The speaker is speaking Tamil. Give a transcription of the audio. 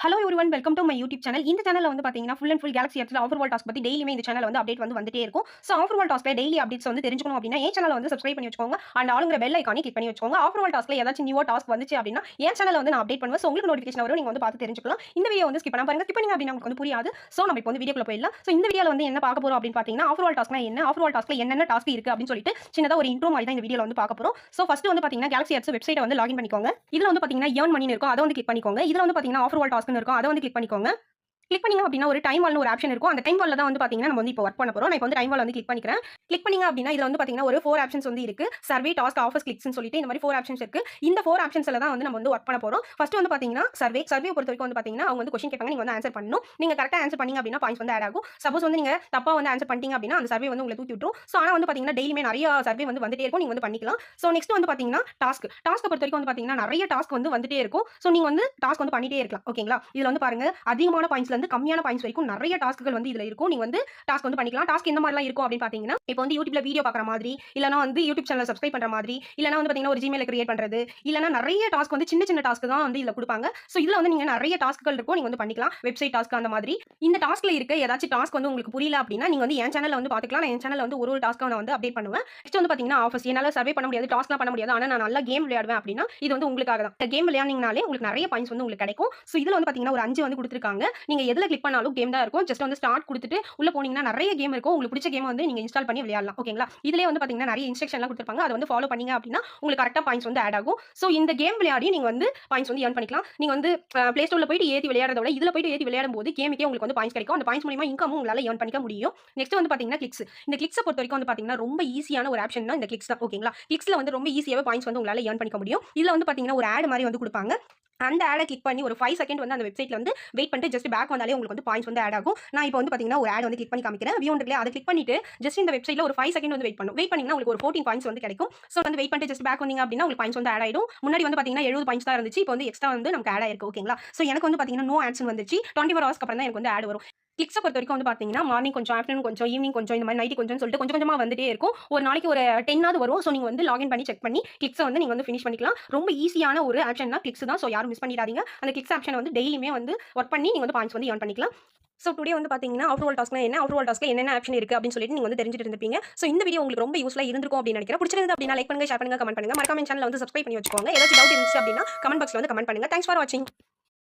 Hello everyone welcome to my YouTube channel. இந்த சேனல்ல வந்து பாத்தீங்கன்னா ஃபுல் அண்ட் ஃபுல் கேலக்ஸி எர்த்ல ஆஃபர் வால் டாஸ்க் பத்தி டெய்லியுமே இந்த சேனல்ல வந்து அப்டேட் வந்துட்டே இருக்கும். ஸோ ஆஃபர் வால் டாஸ்க்ல டெய்லி அப்டேட்ஸ் வந்து தெரிஞ்சுக்கணும் அப்படின்னா என் சேனலை வந்து சப்ஸ்கிரைப் பண்ணி வச்சுக்கோங்க. அண்ட் ஆளுங்கிற பெல் ஐக்கானே கிளிக் பண்ணி வச்சுக்கோங்க. ஆஃபர் வால் டாஸ்க்ல ஏதாச்சும் நியூவா டாஸ்க் வந்துச்சு அப்படின்னா என் சேனல்ல வந்து நான் அப்டேட் பண்ணுவேன். ஸோ உங்களுக்கு நோட்டிஃபிகேஷன் வரும், நீங்க வந்து பார்த்து தெரிஞ்சுக்கலாம். இந்த வீடியோ வந்து ஸ்கிப் பண்ணாம பாருங்க. ஸ்கிப் பண்ணீங்க அப்படின்னா உங்களுக்கு வந்து புரியாது. ஸோ நம்ம இப்போ வந்து வீடியோக்குள்ள போயிடலாம். ஸோ இந்த வீடியோல வந்து என்ன பார்க்க போறோம் அப்படின்னு பாத்தீங்கன்னா ஆஃபர் வால் டாஸ்க்னா என்ன, ஆஃபர் வால் டாஸ்க்ல என்னென்ன டாஸ்க் இருக்கு அப்படின்னு சொல்லிட்டு சின்னதா ஒரு இன்ட்ரோ மாதிரி தான் இந்த வீடியோல வந்து பார்க்க போறோம். ஸோ ஃபர்ஸ்ட் வந்து பாத்தீங்கன்னா கேலக்ஸி எர்த்ஸ் வெப்சைட்டை வந்து லாகின் பண்ணிக்கோங்க. இதுல வந்து பாத்தீங்கன்னா ஏர்ன் மணி இருக்கும், அதை வந்து கிளிக் பண்ணிக்கோங்க. இதுல வந்து பாத்தீங்கன்னா ஆஃபர் வால் டாஸ்க்னு இருக்கும், அதை வந்து கிளிக் பண்ணிக்கோங்க. கிளிக் பண்ணீங்க அப்படின்னா ஒரு டைம் வால்னு ஒரு ஆப்ஷன் இருக்கும். அந்த டைம் வால்ல தான் வந்து பாத்தீங்கன்னா நம்ம வந்து இப்போ வொர்க் பண்ண போறோம். நான் இப்போ வந்து டைம் வால் வந்து கிளிக் பண்ணிக்கிறேன். கிளிக் பண்ணீங்க அப்படின்னா இதுல வந்து பாத்தீங்கன்னா ஒரு 4 ஆப்ஷன்ஸ் வந்து இருக்கு. சர்வே, டாஸ்க், ஆஃபர்ஸ், கிளிக்ஸ்னு சொல்லிட்டு இந்த மாதிரி 4 ஆப்ஷன்ஸ் இருக்கு. இந்த 4 ஆப்ஷன்ஸ்ல தான் வந்து நம்ம வந்து வொர்க் பண்ண போறோம். ஃபர்ஸ்ட் வந்து பாத்தீங்கன்னா சர்வே பொறுத்தவரைக்கும் வந்து பாத்தீங்கன்னா அவங்க வந்து क्वेश्चन கேட்பாங்க, நீங்க வந்து ஆன்சர் பண்ணணும். நீங்க கரெக்ட்டா ஆன்சர் பண்ணீங்க அப்படின்னா பாயிண்ட்ஸ் வந்து ஆட் ஆகும். சப்போஸ் வந்து நீங்க தப்பா வந்து ஆன்சர் பண்ணிட்டீங்க அப்படின்னா அந்த சர்வே வந்து உங்களை தூக்கி விட்டுரும். சோ ஆனா வந்து பாத்தீங்கன்னா டெய்லியுமே நிறைய சர்வே வந்து வந்துட்டே இருக்கும், நீங்க வந்து பண்ணிக்கலாம். சோ நெக்ஸ்ட் வந்து பாத்தீங்கன்னா டாஸ்க் பொறுத்தவரைக்கும் வந்து பாத்தீங்கன்னா நிறைய டாஸ்க் வந்து வந்துட்டே இருக்கும். சோ நீங்க வந்து டாஸ்க் வந்து பண்ணிட்டே இருக்கலாம். ஓகேங்களா? இதுல வந்து பாருங்க அதிகமான பாயிண்ட்ஸ்ல இருந்து கம்மியான பாயிண்ட்ஸ் வரைக்கும் நிறைய டாஸ்க்குகள் வந்து இதுல இருக்கும். நீங்க வந்து டாஸ்க் வந்து பண்ணிக்கலாம். டாஸ்க் எந்த மாதிரிலாம் இருக்கும் அப்படின்னு பாத்தீங்கன்னா இப்போ வந்து யூடியூப்ல வீடியோ பார்க்குற மாதிரி, இல்லனா வந்து யூடியூப் சேனல் சப்ஸ்கிரைப் பண்ற மாதிரி, இல்லனா வந்து பாத்தீங்கன்னா ஒரு ஜிமெயில் கிரியேட் பண்றது, இல்லனா நிறைய டாஸ்க் வந்து சின்ன சின்ன டாஸ்க் தான் வந்து இதுல கொடுப்பாங்க. சோ இதுல வந்து நீங்க நிறைய டாஸ்க்குகள் இருக்கும், நீங்க வந்து பண்ணிக்கலாம். வெப்சைட் டாஸ்க் அந்த மாதிரி. இந்த டாஸ்க்ல இருக்க ஏதாச்சும் டாஸ்க் வந்து உங்களுக்கு புரியல அப்படின்னா நீங்க வந்து என் சேனல்ல வந்து பாத்துக்கலாம். நான் என் சேனல்ல வந்து ஒரு டாஸ்க்கா நான் வந்து அப்டேட் பண்ணுவேன். நெக்ஸ்ட் வந்து பாத்தீங்கன்னா ஆஃபர்ஸ். என்னால சர்வே பண்ண முடியாது, டாஸ்க்லாம் பண்ண முடியாது, ஆனா நான் நல்லா கேம் விளையாடுவேன் அப்படின்னா இது வந்து உங்களுக்காக தான். இந்த கேம் விளையாடுனீங்கனாலே உங்களுக்கு நிறைய பாயிண்ட்ஸ் வந்து உங்களுக்கு கிடைக்கும். சோ இதுல வந்து பாத்தீங்கன்னா ஒரு 5 வந்து கொடுத்திருக்காங்க. நீங்க எதுல கிளிக் பண்ணாலும் கேம் தான் இருக்கும். ஜஸ்ட் வந்து ஸ்டார்ட் கொடுத்துட்டு உள்ள போனீங்கன்னா நிறைய கேம் இருக்கும். உங்களுக்கு பிடிச்ச கேம் வந்து நீங்க இன்ஸ்டால் பண்ணி விளையாடலாம். ஓகேங்களா? இதுலயே வந்து பாத்தீங்கன்னா நிறைய இன்ஸ்ட்ரக்ஷன்லாம் கொடுத்திருப்பாங்க. அதை வந்து ஃபாலோ பண்ணீங்க அப்படின்னா உங்களுக்கு கரெக்ட்டா பாயிண்ட்ஸ் வந்து ஆட் ஆகும். சோ இந்த கேம் விளையாடி நீங்க வந்து பாயிண்ட்ஸ் வந்து earn பண்ணிக்கலாம். நீங்க வந்து Play Storeல போயிட்டு ஏத்தி விளையாடுறத விட இதுல போயிட்டு ஏத்தி விளையாடும்போது கேமுக்கே உங்களுக்கு வந்து பாயிண்ட்ஸ் கிடைக்கும். அந்த பாயிண்ட்ஸ் மூலமா இன்கமும் உங்களால earn பண்ணிக்க முடியும். நெக்ஸ்ட் வந்து பாத்தீங்கன்னா கிளிக்ஸ். இந்த கிளிக்ஸ பொறுத்தவரைக்கும் வந்து பாத்தீங்கன்னா ரொம்ப ஈஸியான ஒரு ஆப்ஷன் தான் இந்த கிளிக்ஸ் தான். ஓகேங்களா? கிளிக்ஸ்ல வந்து ரொம்ப ஈஸியாவே பாயிண்ட்ஸ் வந்து உங்களால earn பண்ணிக்க முடியும். இதுல வந்து பாத்தீங்கன்னா ஒரு ஆட் மாதிரி வந்து கொடுப்பாங்க. அந்த ஆட கிளிக் பண்ணி ஒரு 5 செகண்ட் வந்து அந்த வெப்சைட்ல வந்து வெயிட் பண்ணிட்டு ஜஸ்ட் பேக் வந்தாலே உங்களுக்கு வந்து பாயிண்ட்ஸ் வந்து ஆட் ஆகும். நான் இப்போ வந்து பாத்தீங்கன்னா ஒரு ஆட் வந்து கிளிக் பண்ணி காமிக்கிறேன். வியூ இருக்குல்ல, அதை கிளிக் பண்ணிட்டு ஜஸ்ட் இந்த வெப்சைட்ல ஒரு 5 செகண்ட் வந்து வெயிட் பண்ணும். வெயிட் பண்ணீங்கன்னா உங்களுக்கு ஒரு 14 பாயிண்ட்ஸ் வந்து கிடைக்கும். சோ வந்து வெயிட் பண்ணிட்டு ஜஸ்ட் பேக் வந்தீங்க அப்படின்னா உங்களுக்கு பாயிண்ட்ஸ் வந்து ஆட் ஆயிடும். முன்னாடி வந்து பாத்தீங்கன்னா 70 பாயிண்ட்ஸ் தான் இருந்துச்சு. இப்போ வந்து எக்ஸ்ட்ரா வந்து நமக்கு ஆட் ஆயிருக்கு. ஓகேங்களா? சோ எனக்கு வந்து பாத்தீங்கன்னா நோ ஆட்ஸ் வந்துச்சு. 24 ஹவர்ஸ்க்கு அப்புறம் தான் எனக்கு வந்து ஆட் வரும். கிளிக்ஸ பொறுத்தவரைக்கும் வந்து பாத்தீங்கன்னா மார்னிங் கொஞ்சம், ஆஃப்டர்நூன் கொஞ்சம், ஈவினிங் கொஞ்சம், இந்த மாதிரி நைட் கொஞ்சம்னு சொல்லிட்டு கொஞ்சம் கொஞ்சமா வந்துட்டே இருக்கும். ஒரு நாளைக்கு ஒரு 10 ஆவது வரும். சோ நீங்க வந்து லாகின் பண்ணி செக் பண்ணி கிளிக்ஸ வந்து நீங்க வந்து ஃபினிஷ் பண்ணிக்கலாம். ரொம்ப ஈஸியான ஒரு ஆப்ஷன்னா கிளிக்ஸ் தான். சோ யாரும் மிஸ் பண்ணிடாதீங்க. அந்த கிளிக்ஸ் ஆப்ஷன் வந்து டெய்லியுமே வந்து வொர்க் பண்ணி நீங்க வந்து பாயிண்ட்ஸ் வந்து earn பண்ணிக்கலாம். சோ டுடே வந்து பாத்தீங்கன்னா ஆஃபர் வால் டாஸ்க்னா என்ன, ஆஃபர் வால் டாஸ்க்ல என்னென்ன ஆப்ஷன் இருக்கு அப்படின்னு சொல்லிட்டு நீங்க வந்து தெரிஞ்சுட்டு இருந்திருப்பீங்க. சோ இந்த வீடியோ உங்களுக்கு ரொம்ப யூஸ்ஃபுல்லா இருந்திருக்கும் அப்படின்னு நினைக்கிறேன். பிடிச்சிருந்தது அப்படின்னா லைக் பண்ணுங்க, ஷேர் பண்ணுங்க, கமெண்ட் பண்ணுங்க. மறக்காம சேனலை வந்து சப்ஸ்கிரைப் பண்ணி வச்சுக்கோங்க. ஏதாச்சும் டவுட் இருந்துச்சு அப்படின்னா கமெண்ட் பாக்ஸ்ல வந்து கமெண்ட் பண்ணுங்க. தேங்க்ஸ் ஃபார் வாட்சிங்.